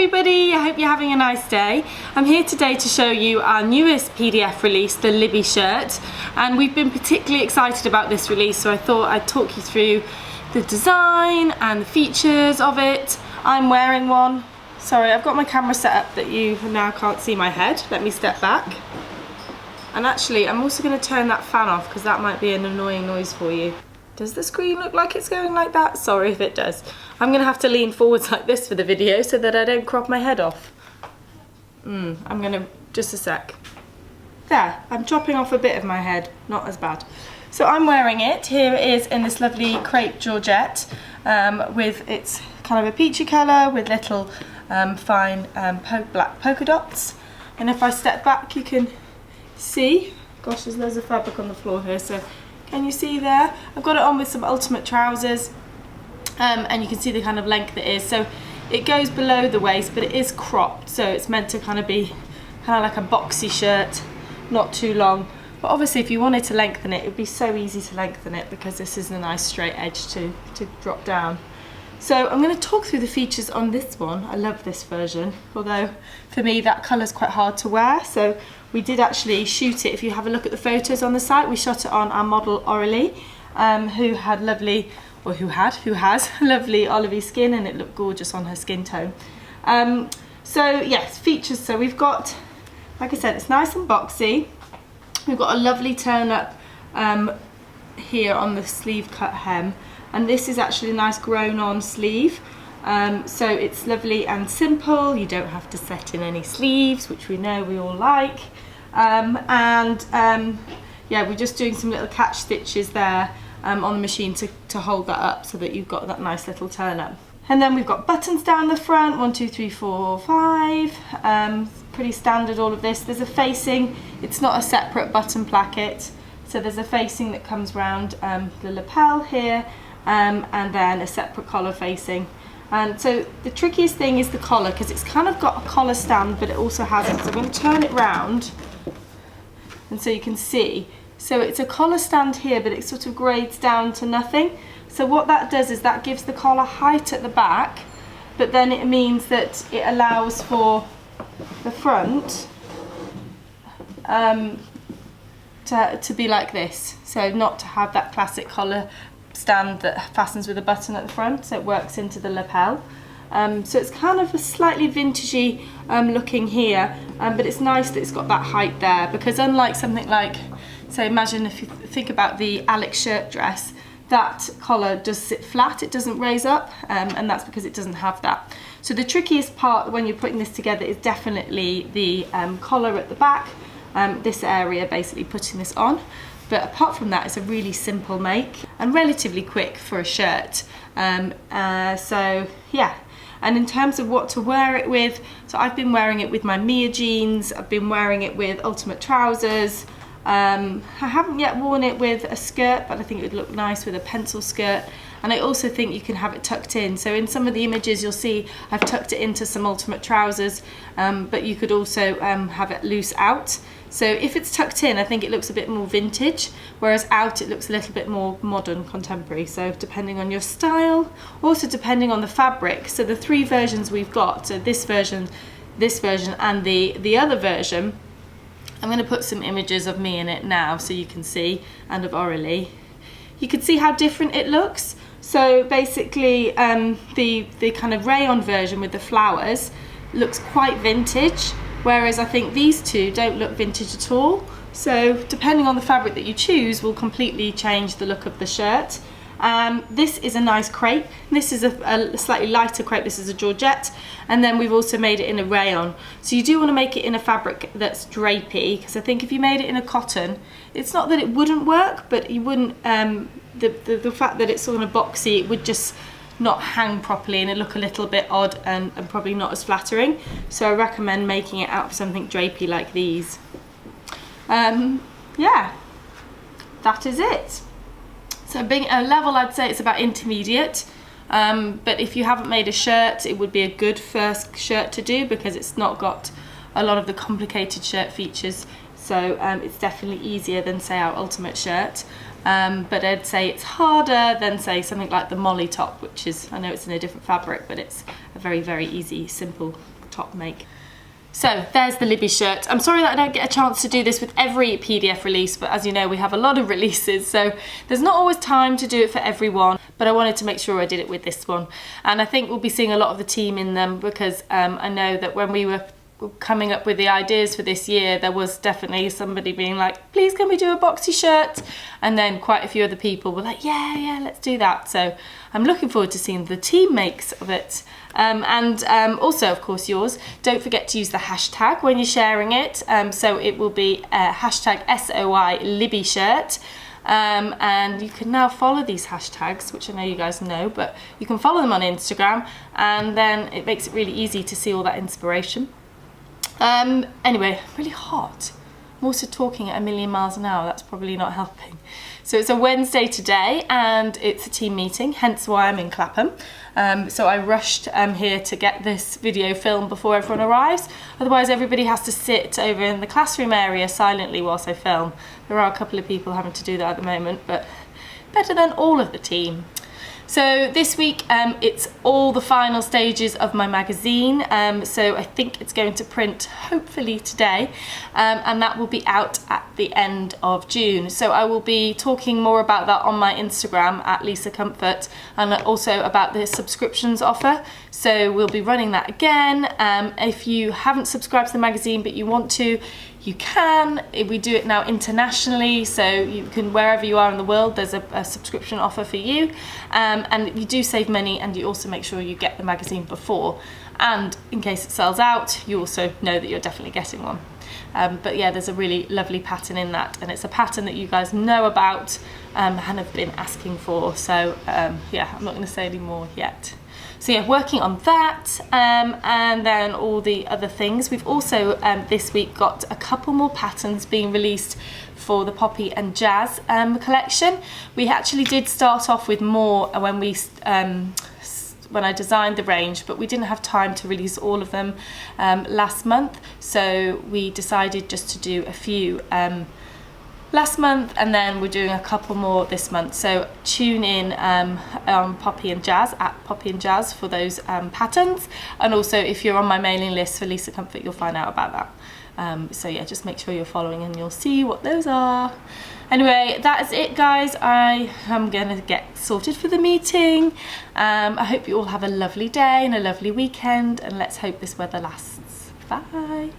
everybody, I hope you're having a nice day. I'm here today to show you our newest PDF release, the Libby shirt, and we've been particularly excited about this release, so I thought I'd talk you through the design and the features of it. I'm wearing one. Sorry, I've got my camera set up that you now can't see my head. Let me step back. And actually, I'm also going to turn that fan off because that might be an annoying noise for you. Does the screen look like it's going like that? Sorry if it does. I'm going to have to lean forwards like this for the video so that I don't crop my head off. I'm going to, just a sec. There, I'm chopping off a bit of my head, not as bad. So I'm wearing it. Here it is in this lovely crepe georgette with its kind of a peachy colour with little fine black polka dots. And if I step back, you can see, gosh, there's loads of fabric on the floor here, so can you see there? I've got it on with some ultimate trousers, and you can see the kind of length it is. So it goes below the waist, but it is cropped, so it's meant to kind of be kind of like a boxy shirt, not too long. But obviously if you wanted to lengthen it, it'd be so easy to lengthen it because this is a nice straight edge to drop down. So I'm going to talk through the features on this one. I love this version, although for me that colour's quite hard to wear. So we did actually shoot it. If you have a look at the photos on the site, we shot it on our model Aurelie, who had lovely, or who has lovely olivey skin, and it looked gorgeous on her skin tone. So yes, features. So we've got, like I said, it's nice and boxy. We've got a lovely turn up here on the sleeve cut hem. And this is actually a nice grown on sleeve, so it's lovely and simple. You don't have to set in any sleeves, which we know we all like. Yeah, we're just doing some little catch stitches there on the machine to hold that up so that you've got that nice little turn up. And then we've got buttons down the front, 1, 2, 3, 4, 5. Pretty standard, all of this. There's a facing, it's not a separate button placket. So there's a facing that comes round the lapel here. And then a separate collar facing. And so the trickiest thing is the collar, because it's kind of got a collar stand, but it also hasn't. So I'm going to turn it round, and so you can see. So it's a collar stand here, but it sort of grades down to nothing. So what that does is that gives the collar height at the back, but then it means that it allows for the front to be like this. So not to have that classic collar stand that fastens with a button at the front, so it works into the lapel. So it's kind of a slightly vintagey looking here, but it's nice that it's got that height there, because unlike something like, so imagine if you think about the Alex shirt dress, that collar does sit flat, it doesn't raise up, and that's because it doesn't have that. So the trickiest part when you're putting this together is definitely the collar at the back, this area, basically putting this on. But apart from that, it's a really simple make and relatively quick for a shirt. So yeah, and in terms of what to wear it with, so I've been wearing it with my Mia jeans, I've been wearing it with ultimate trousers. I haven't yet worn it with a skirt, but I think it would look nice with a pencil skirt. And I also think you can have it tucked in. So in some of the images you'll see I've tucked it into some ultimate trousers, but you could also have it loose out. So if it's tucked in, I think it looks a bit more vintage, whereas out it looks a little bit more modern, contemporary. So depending on your style, also depending on the fabric. So the 3 versions we've got, so this version and the other version, I'm going to put some images of me in it now so you can see, and of Aurelie. You can see how different it looks. So basically the kind of rayon version with the flowers looks quite vintage, whereas I think these two don't look vintage at all. So depending on the fabric that you choose will completely change the look of the shirt. This is a nice crepe. This is a slightly lighter crepe. This is a georgette, and then we've also made it in a rayon. So you do want to make it in a fabric that's drapey, because I think if you made it in a cotton, it's not that it wouldn't work, but you wouldn't, the fact that it's sort of boxy, it would just not hang properly and it look a little bit odd and probably not as flattering. So I recommend making it out of something drapey like these. Yeah, that is it. So being a level, I'd say it's about intermediate, but if you haven't made a shirt, it would be a good first shirt to do because it's not got a lot of the complicated shirt features. So it's definitely easier than say our ultimate shirt. but I'd say it's harder than say something like the Molly top, which is, I know it's in a different fabric, but it's a very, very easy, simple top make. So there's the Libby shirt. I'm sorry that I don't get a chance to do this with every PDF release, but as you know, we have a lot of releases, so there's not always time to do it for everyone, but I wanted to make sure I did it with this one. And I think we'll be seeing a lot of the team in them, because I know that when we were coming up with the ideas for this year, there was definitely somebody being like, please can we do a boxy shirt? And then quite a few other people were like, yeah, let's do that. So I'm looking forward to seeing the team makes of it. And also, of course, yours. Don't forget to use the hashtag when you're sharing it. So it will be hashtag SOI Libby shirt. And you can now follow these hashtags, which I know you guys know, but you can follow them on Instagram, and then it makes it really easy to see all that inspiration. Anyway, really hot. I'm also talking at 1,000,000 miles an hour. That's probably not helping. So it's a Wednesday today, and it's a team meeting, hence why I'm in Clapham. So I rushed here to get this video filmed before everyone arrives. Otherwise, everybody has to sit over in the classroom area silently whilst I film. There are a couple of people having to do that at the moment, but better than all of the team. So this week it's all the final stages of my magazine, so I think it's going to print hopefully today, and that will be out at the end of June. So I will be talking more about that on my Instagram at Lisa Comfort, and also about the subscriptions offer. So we'll be running that again. If you haven't subscribed to the magazine but you want to, you can. We do it now internationally, so you can, wherever you are in the world, there's a subscription offer for you, and you do save money, and you also make sure you get the magazine before, and in case it sells out, you also know that you're definitely getting one. But yeah, there's a really lovely pattern in that, and it's a pattern that you guys know about and have been asking for, so yeah, I'm not going to say any more yet. So yeah, working on that, and then all the other things. We've also this week got a couple more patterns being released for the Poppy and Jazz collection. We actually did start off with more when I designed the range, but we didn't have time to release all of them last month, so we decided just to do a few last month, and then we're doing a couple more this month. So tune in on Poppy and Jazz, at Poppy and Jazz, for those patterns, and also if you're on my mailing list for Lisa Comfort, you'll find out about that. So yeah, just make sure you're following and you'll see what those are. Anyway, that is it, guys. I am gonna get sorted for the meeting. I hope you all have a lovely day and a lovely weekend, and let's hope this weather lasts. Bye.